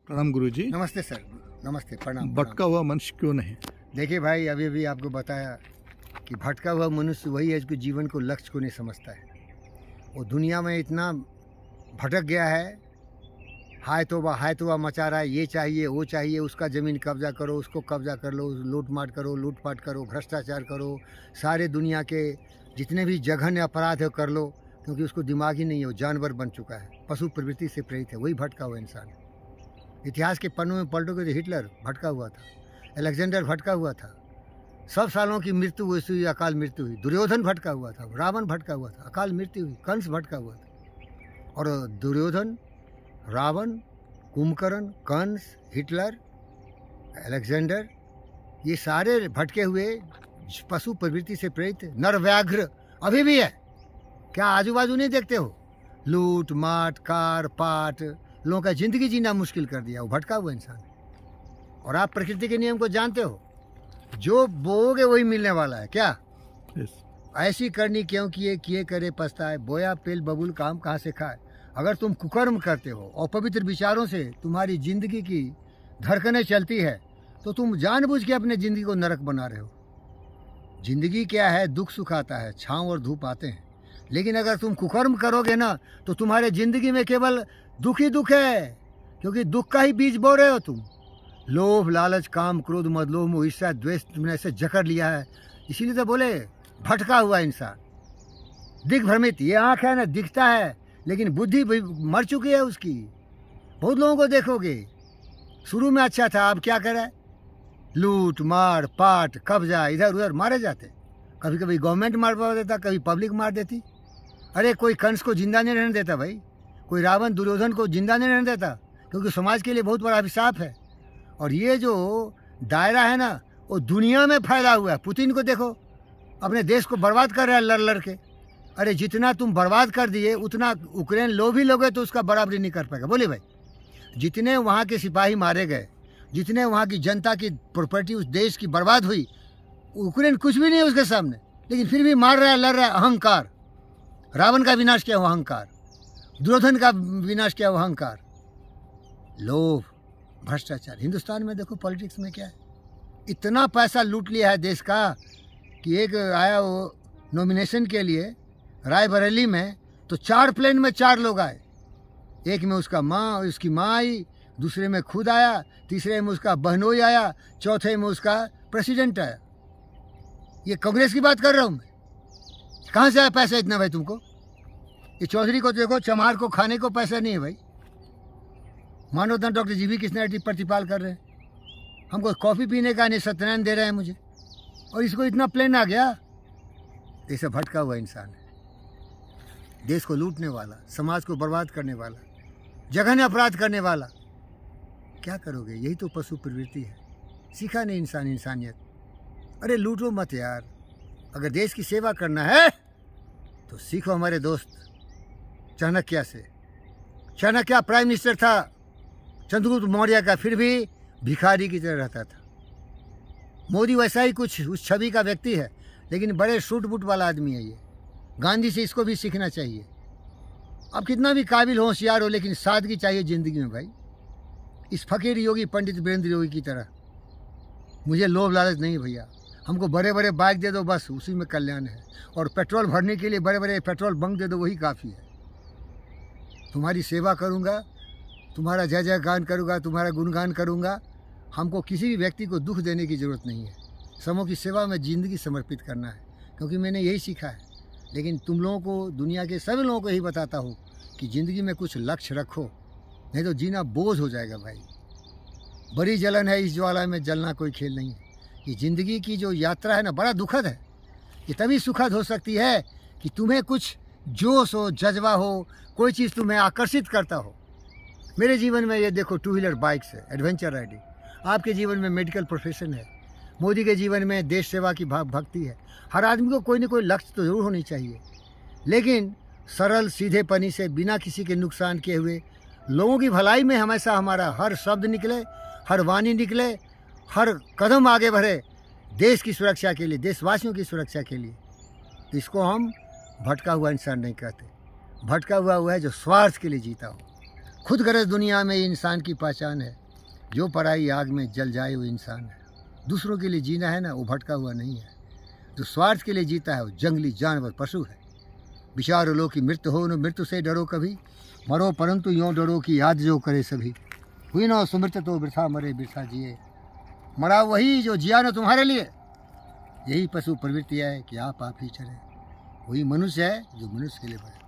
प्रणाम गुरुजी। नमस्ते सर। नमस्ते, प्रणाम। भटका हुआ मनुष्य क्यों नहीं? देखिए भाई, अभी भी आपको बताया कि भटका हुआ मनुष्य वही है जो जीवन को लक्ष्य को नहीं समझता है। वो दुनिया में इतना भटक गया है, हाय तौबा मचा रहा है, ये चाहिए वो चाहिए, उसका ज़मीन कब्जा करो, उसको कब्जा कर लो, लूटपाट करो, भ्रष्टाचार करो, सारे दुनिया के जितने भी जघन्य अपराध है कर लो, क्योंकि उसको दिमाग ही नहीं है, वो जानवर बन चुका है, पशु प्रवृत्ति से प्रेरित है, वही भटका हुआ इंसान है। इतिहास के पन्नों में पलटोगे तो हिटलर भटका हुआ था, अलेक्जेंडर भटका हुआ था, सब सालों की मृत्यु हुई, अकाल मृत्यु हुई। दुर्योधन भटका हुआ था, रावण भटका हुआ था, अकाल मृत्यु हुई। कंस भटका हुआ था। और दुर्योधन, रावण, कुंभकर्ण, कंस, हिटलर, अलेक्जेंडर, ये सारे भटके हुए पशु प्रवृत्ति से प्रेरित नरव्याघ्र अभी भी है। क्या आजू बाजू नहीं देखते हो? लूट माट, कार पाट, लोगों का जिंदगी जीना मुश्किल कर दिया, वो भटका हुआ इंसान है। और आप प्रकृति के नियम को जानते हो, जो बोओगे वही मिलने वाला है। क्या ऐसी करनी क्यों किए करे पछताए, बोया पेल बबूल काम कहाँ से खाए। अगर तुम कुकर्म करते हो और पवित्र विचारों से तुम्हारी जिंदगी की धड़कनें चलती है, तो तुम जानबूझ के अपने जिंदगी को नरक बना रहे हो। जिंदगी क्या है? दुख सुख आता है, छाँव और धूप आते हैं, लेकिन अगर तुम कुकर्म करोगे ना, तो तुम्हारे जिंदगी में केवल दुख ही दुख है, क्योंकि दुख का ही बीज बो रहे हो तुम। लोभ लालच काम क्रोध मद लोभ मोह ईर्ष्या द्वेष तुमने ऐसे जकड़ लिया है, इसीलिए तो बोले भटका हुआ इंसान, दिग्भ्रमित। ये आँख है ना, दिखता है, लेकिन बुद्धि मर चुकी है उसकी। बहुत लोगों को देखोगे, शुरू में अच्छा था, अब क्या करे? लूट मार पाट कब्जा, इधर उधर मारे जाते। कभी कभी गवर्नमेंट मार देता, कभी पब्लिक मार देती। अरे कोई कंस को जिंदा नहीं रहने देता भाई, कोई रावण दुर्योधन को जिंदा नहीं रहने देता, क्योंकि समाज के लिए बहुत बड़ा अभिशाप है। और ये जो दायरा है ना, वो दुनिया में फैला हुआ है। पुतिन को देखो, अपने देश को बर्बाद कर रहा है लड़ के। अरे जितना तुम बर्बाद कर दिए, उतना यूक्रेन लो भी लोगे तो उसका बराबरी नहीं कर पाएगा। बोले भाई, जितने वहाँ के सिपाही मारे गए, जितने वहाँ की जनता की प्रॉपर्टी उस देश की बर्बाद हुई, यूक्रेन कुछ भी नहीं है उसके सामने, लेकिन फिर भी मार रहा है, लड़ रहा है। अहंकार। रावण का विनाश किया हुआ अहंकार, दुर्योधन का विनाश किया हुआ अहंकार, लोभ, भ्रष्टाचार। हिंदुस्तान में देखो पॉलिटिक्स में क्या है, इतना पैसा लूट लिया है देश का कि एक आया वो नॉमिनेशन के लिए रायबरेली में, तो 4 प्लेन में 4 लोग आए। एक में उसकी माँ आई, दूसरे में खुद आया, तीसरे में उसका बहनोई आया, चौथे में उसका प्रेसिडेंट आया। ये कांग्रेस की बात कर रहा हूँ मैं। कहाँ से आया पैसा इतना भाई तुमको? ये चौधरी को देखो, चमार को खाने को पैसा नहीं है भाई। मानवता डॉक्टर जी भी कृष्ण रेड्डी प्रतिपाल कर रहे हैं, हमको कॉफ़ी पीने का नहीं सत्यनारायण दे रहे हैं मुझे, और इसको इतना प्लेन आ गया। ऐसा भटका हुआ इंसान है, देश को लूटने वाला, समाज को बर्बाद करने वाला, जघन्य अपराध करने वाला। क्या करोगे? यही तो पशु प्रवृत्ति है, सीखा नहीं इंसानियत। अरे लूटो मत यार, अगर देश की सेवा करना है तो सीखो हमारे दोस्त चाणक्य से। चाणक्य प्राइम मिनिस्टर था चंद्रगुप्त मौर्य का, फिर भी भिखारी की तरह रहता था। मोदी वैसा ही कुछ उस छवि का व्यक्ति है, लेकिन बड़े सूट बूट वाला आदमी है ये। गांधी से इसको भी सीखना चाहिए। अब कितना भी काबिल हो, होशियार हो, लेकिन सादगी चाहिए ज़िंदगी में भाई। इस फकीर योगी पंडित वीरेंद्र योगी की तरह मुझे लोभ लालच नहीं भैया, हमको बड़े बड़े बाइक दे दो, बस उसी में कल्याण है। और पेट्रोल भरने के लिए बड़े बड़े पेट्रोल बंक दे दो, वही काफ़ी है। तुम्हारी सेवा करूँगा, तुम्हारा जय जयगान करूँगा, तुम्हारा गुणगान करूँगा। हमको किसी भी व्यक्ति को दुख देने की ज़रूरत नहीं है, समूह की सेवा में ज़िंदगी समर्पित करना है, क्योंकि मैंने यही सीखा है। लेकिन तुम लोगों को, दुनिया के सभी लोगों को यही बताता हूँ कि ज़िंदगी में कुछ लक्ष्य रखो, नहीं तो जीना बोझ हो जाएगा भाई। बड़ी जलन है, इस ज्वाला में जलना कोई खेल नहीं है। ये ज़िंदगी की जो यात्रा है ना, बड़ा दुखद है। ये तभी सुखद हो सकती है कि तुम्हें कुछ जोश हो, जज्बा हो, कोई चीज़ तुम्हें आकर्षित करता हो। मेरे जीवन में ये देखो, 2 व्हीलर बाइक्स है, एडवेंचर राइडिंग। आपके जीवन में मेडिकल प्रोफेशन है, मोदी के जीवन में देश सेवा की भक्ति है। हर आदमी को कोई ना कोई लक्ष्य तो जरूर होनी चाहिए, लेकिन सरल सीधेपनी से, बिना किसी के नुकसान किए हुए, लोगों की भलाई में हमेशा हमारा हर शब्द निकले, हर वाणी निकले, हर कदम आगे बढ़े, देश की सुरक्षा के लिए, देशवासियों की सुरक्षा के लिए। इसको हम भटका हुआ इंसान नहीं कहते। भटका हुआ है जो स्वार्थ के लिए जीता हो, खुद गरज दुनिया में इंसान की पहचान है, जो पराई आग में जल जाए वो इंसान है। दूसरों के लिए जीना है ना, वो भटका हुआ नहीं है। जो स्वार्थ के लिए जीता है वो जंगली जानवर पशु है। विचार लो कि मृत्यु हो न मृत्यु से डरो कभी, मरो परंतु यों डरो कि याद जो करे सभी। हुई ना सुमृत तो वृथा मरे वृथा जिए, मरा वही जो जिया न तुम्हारे लिए। यही पशु प्रवृत्ति है कि आप ही चले। वही मनुष्य है जो मनुष्य के लिए बने।